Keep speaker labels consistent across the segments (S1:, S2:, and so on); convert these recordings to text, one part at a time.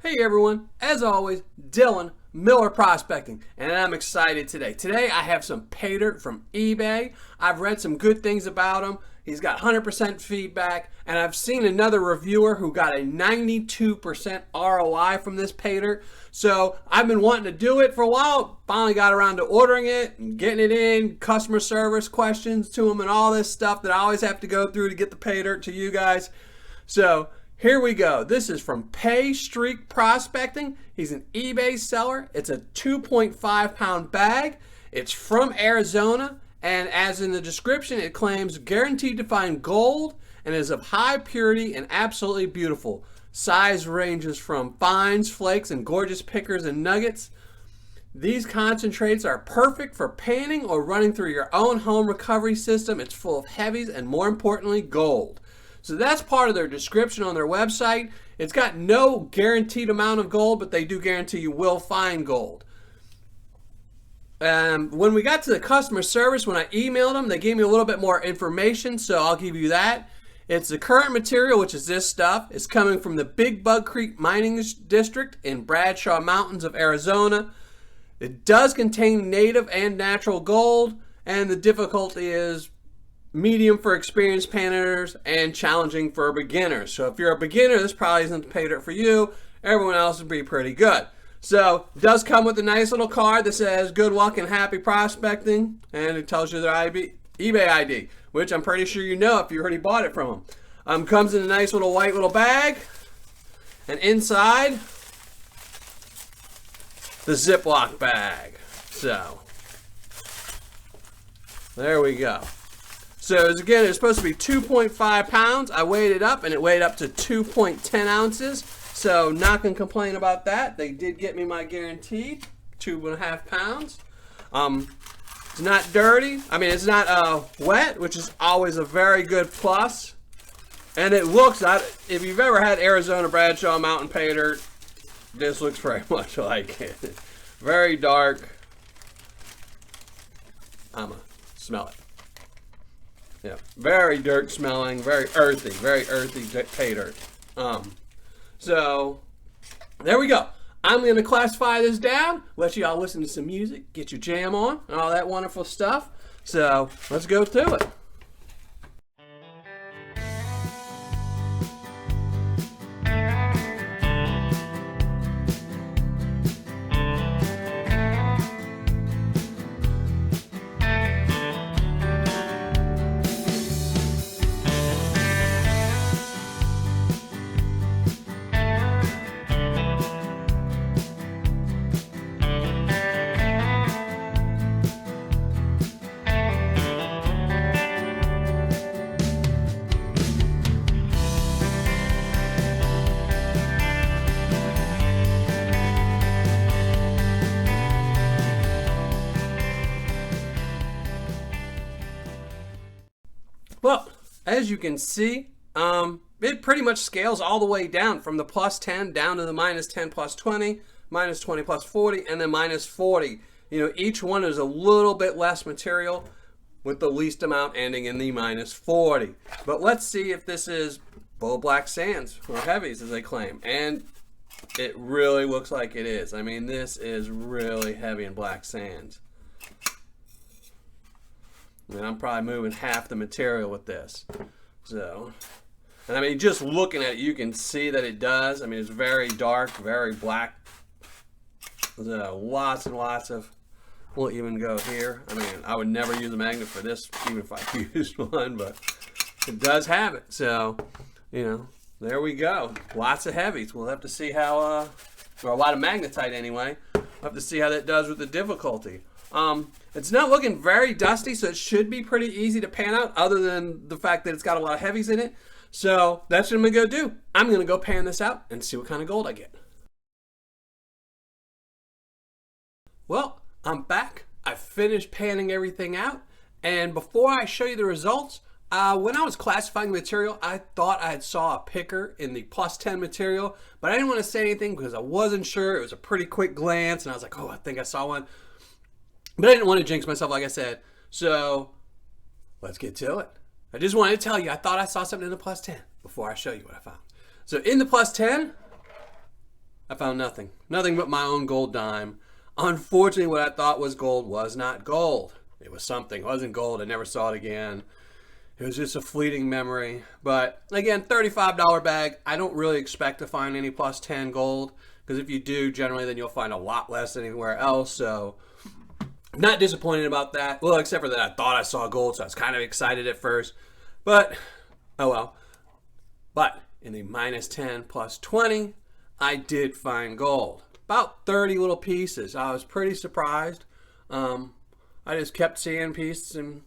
S1: Hey everyone, as always, Dylan, Miller Prospecting, and I'm excited today. Today I have some Paydirt from eBay. I've read some good things about him. He's got 100% feedback, and I've seen another reviewer who got a 92% ROI from this Paydirt. So I've been wanting to do it for a while, finally got around to ordering it and getting it in, customer service questions to him and all this stuff that I always have to go through to get the Paydirt to you guys. So here we go. This is from PayStreakProspecting. He's an eBay seller. It's a 2.5 pound bag. It's from Arizona. And as in the description, it claims guaranteed to find gold and is of high purity and absolutely beautiful. Size ranges from fines, flakes, and gorgeous pickers and nuggets. These concentrates are perfect for painting or running through your own home recovery system. It's full of heavies and, more importantly, gold. So that's part of their description on their website. It's got no guaranteed amount of gold, but they do guarantee you will find gold. When we got to the customer service, when I emailed them, they gave me a little bit more information, so I'll give you that. It's the current material, which is this stuff. It's coming from the Big Bug Creek Mining District in Bradshaw Mountains of Arizona. It does contain native and natural gold, and the difficulty is medium for experienced painters and challenging for beginners. So if you're a beginner, this probably isn't the Paydirt for you. Everyone else would be pretty good. So it does come with a nice little card that says good luck and happy prospecting, and it tells you their eBay ID, which I'm pretty sure you know if you already bought it from them. Comes in a nice little white little bag, and inside the Ziploc bag. So there we go. So again, it's supposed to be 2.5 pounds. I weighed it up, and it weighed up to 2.10 ounces. So not going to complain about that. They did get me my guaranteed 2.5 pounds. It's not dirty. I mean, it's not wet, which is always a very good plus. And it looks, if you've ever had Arizona Bradshaw Mountain Paydirt, this looks very much like it. Very dark. I'm going to smell it. Yeah, very dirt smelling, very earthy Paydirt. So there we go. I'm going to classify this down, let you all listen to some music, get your jam on, and all that wonderful stuff. So let's go through it. Well, as you can see, it pretty much scales all the way down from the +10 down to the -10 +20, -20 +40, and then -40. You know, each one is a little bit less material with the least amount ending in the -40. But let's see if this is full black sands or heavies, as they claim. And it really looks like it is. I mean, this is really heavy in black sands. And I'm probably moving half the material with this. So, and I mean, just looking at it, you can see that it does. I mean, it's very dark, very black. Lots and lots of, we'll even go here. I mean, I would never use a magnet for this, even if I used one, but it does have it. So, you know, there we go. Lots of heavies. We'll have to see how, or a lot of magnetite anyway. We'll have to see how that does with the difficulty. It's not looking very dusty, so it should be pretty easy to pan out, other than the fact that it's got a lot of heavies in it. So that's what I'm going to go do. I'm going to go pan this out and see what kind of gold I get. Well, I'm back. I finished panning everything out. And before I show you the results, when I was classifying the material, I thought I saw a picker in the +10 material, but I didn't want to say anything because I wasn't sure. It was a pretty quick glance, and I was like, oh, I think I saw one. But I didn't want to jinx myself, like I said. So let's get to it. I just wanted to tell you, I thought I saw something in the +10 before I show you what I found. So in the +10, I found nothing. Nothing but my own gold dime. Unfortunately, what I thought was gold was not gold. It was something. It wasn't gold. I never saw it again. It was just a fleeting memory. But again, $35 bag. I don't really expect to find any plus 10 gold, because if you do, generally then you'll find a lot less than anywhere else. So I'm not disappointed about that. Well, except for that I thought I saw gold, so I was kind of excited at first. But, oh well. But in the minus 10 plus 20, I did find gold. About 30 little pieces. I was pretty surprised. I just kept seeing pieces, and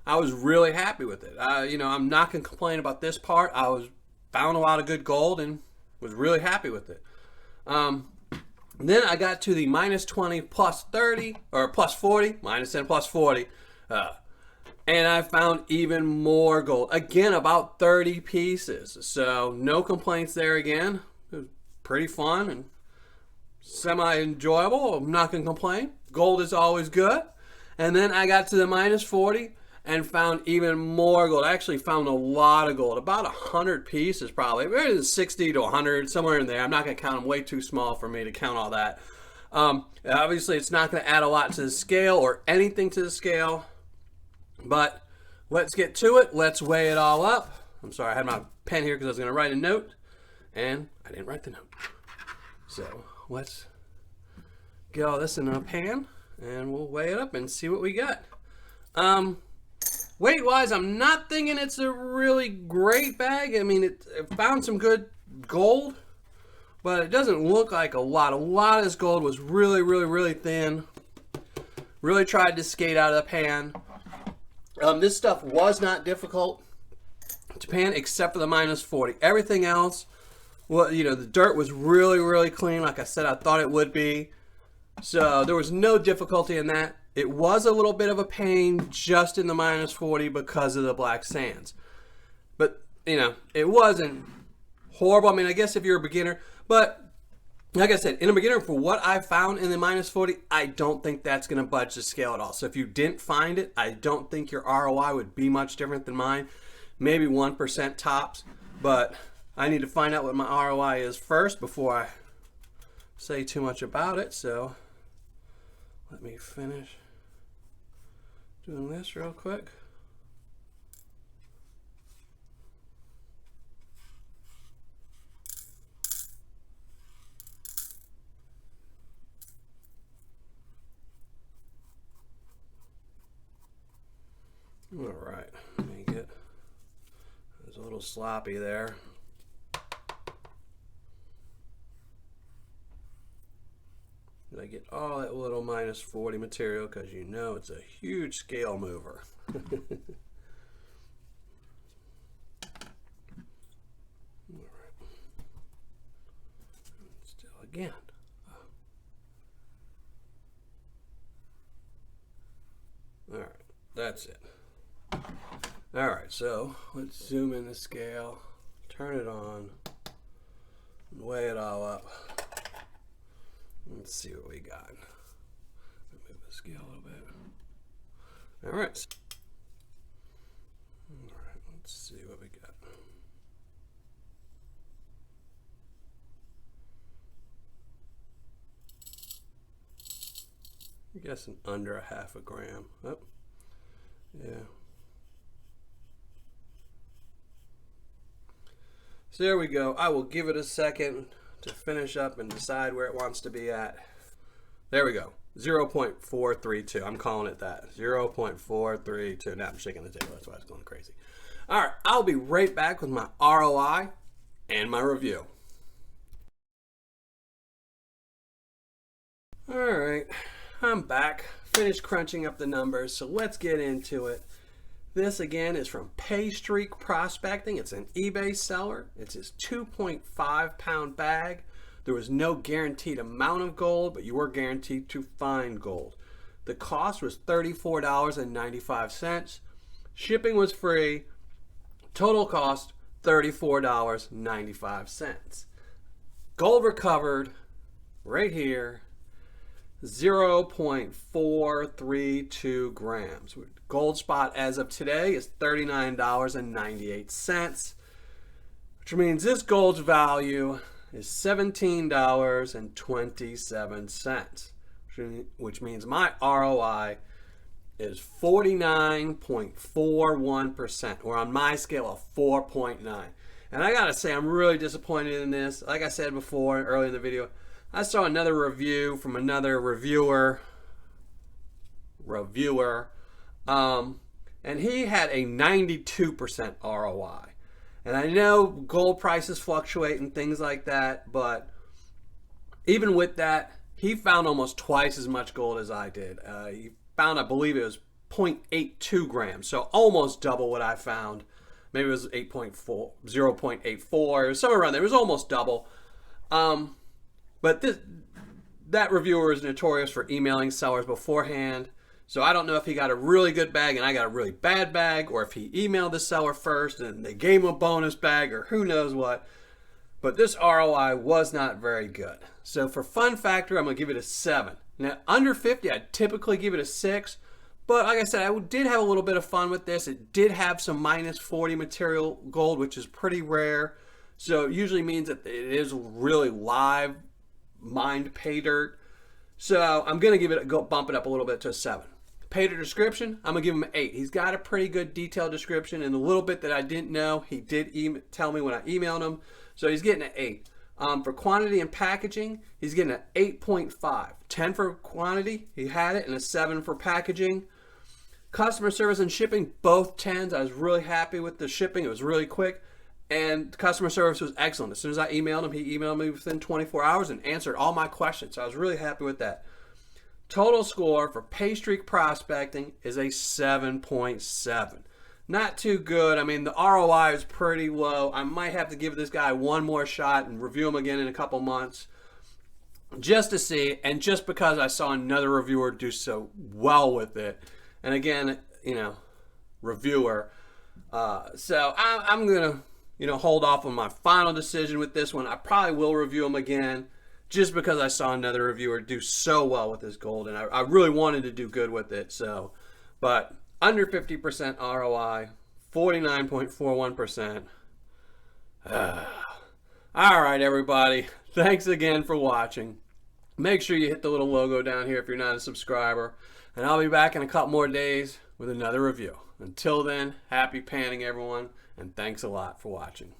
S1: I was really happy with it. I'm not gonna complain about this part. Found a lot of good gold and was really happy with it. Then I got to the minus 20 plus 30 or plus 40, minus 10 plus 40, and I found even more gold. Again, about 30 pieces. So no complaints there again. It was pretty fun and semi-enjoyable. I'm not gonna complain. Gold is always good. And then I got to the minus 40 and found even more gold. I actually found a lot of gold, about 100 pieces probably, maybe 60 to 100, somewhere in there. I'm not gonna count them, way too small for me to count all that. Obviously it's not gonna add a lot to the scale or anything to the scale, but let's get to it. Let's weigh it all up. I'm sorry, I had my pen here because I was gonna write a note and I didn't write the note. So let's get all this in a pan and we'll weigh it up and see what we got. Weight wise, I'm not thinking it's a really great bag. I mean, it found some good gold, but it doesn't look like a lot. A lot of this gold was really, really, really thin. Really tried to skate out of the pan. This stuff was not difficult to pan except for the minus 40. Everything else, well, the dirt was really, really clean. Like I said, I thought it would be. So there was no difficulty in that. It was a little bit of a pain just in the minus 40 because of the black sands. But, it wasn't horrible. I mean, I guess if you're a beginner, but like I said, in a beginner, for what I found in the minus 40, I don't think that's going to budge the scale at all. So if you didn't find it, I don't think your ROI would be much different than mine. Maybe 1% tops, but I need to find out what my ROI is first before I say too much about it. So let me finish doing this real quick. All right, let me get, it was a little sloppy there. I get all that little minus 40 material because it's a huge scale mover. All right. Still again. All right, that's it. All right, so let's zoom in the scale, turn it on, and weigh it all up. Let's see what we got. Move the scale a little bit. All right. All right, let's see what we got. I'm guessing under a half a gram. Oh, yeah. So there we go. I will give it a second to finish up and decide where it wants to be at. There we go. 0.432. I'm calling it that. 0.432. Now I'm shaking the table. That's why it's going crazy. All right. I'll be right back with my ROI and my review. All right. I'm back. Finished crunching up the numbers. So let's get into it. This again is from PayStreakProspecting. It's an eBay seller. It's his 2.5 pound bag. There was no guaranteed amount of gold, but you were guaranteed to find gold. The cost was $34.95. Shipping was free. Total cost $34.95. Gold recovered right here, 0.432 grams. Gold spot as of today is $39.98, which means this gold's value is $17.27, which means my ROI is 49.41%, or on my scale of 4.9. And I gotta say, I'm really disappointed in this. Like I said before, earlier in the video, I saw another review from another reviewer, and he had a 92% ROI. And I know gold prices fluctuate and things like that, but even with that, he found almost twice as much gold as I did. He found, I believe it was 0.82 grams, so almost double what I found. Maybe it was 0.84. It was somewhere around there. It was almost double. But that reviewer is notorious for emailing sellers beforehand. So I don't know if he got a really good bag and I got a really bad bag, or if he emailed the seller first and they gave him a bonus bag, or who knows what. But this ROI was not very good. So for fun factor, I'm going to give it a 7. Now, under 50, I'd typically give it a 6. But like I said, I did have a little bit of fun with this. It did have some minus 40 material gold, which is pretty rare. So it usually means that it is really live mined pay dirt. So I'm going to give it bump it up a little bit to a 7. Paydirt description, I'm going to give him an 8. He's got a pretty good detailed description, and the little bit that I didn't know, he did tell me when I emailed him. So he's getting an 8. For quantity and packaging, he's getting an 8.5. 10 for quantity, he had it, and a 7 for packaging. Customer service and shipping, both 10s. I was really happy with the shipping. It was really quick. And customer service was excellent. As soon as I emailed him, he emailed me within 24 hours and answered all my questions. So I was really happy with that. Total score for PayStreakProspecting is a 7.7. Not too good. I mean, the ROI is pretty low. I might have to give this guy one more shot and review him again in a couple months just to see, and just because I saw another reviewer do so well with it. And again, you know, reviewer. So I'm going to, hold off on my final decision with this one. I probably will review him again, just because I saw another reviewer do so well with this gold, and I really wanted to do good with it. So, but under 50% ROI, 49.41%. All right, everybody. Thanks again for watching. Make sure you hit the little logo down here if you're not a subscriber. And I'll be back in a couple more days with another review. Until then, happy panning, everyone, and thanks a lot for watching.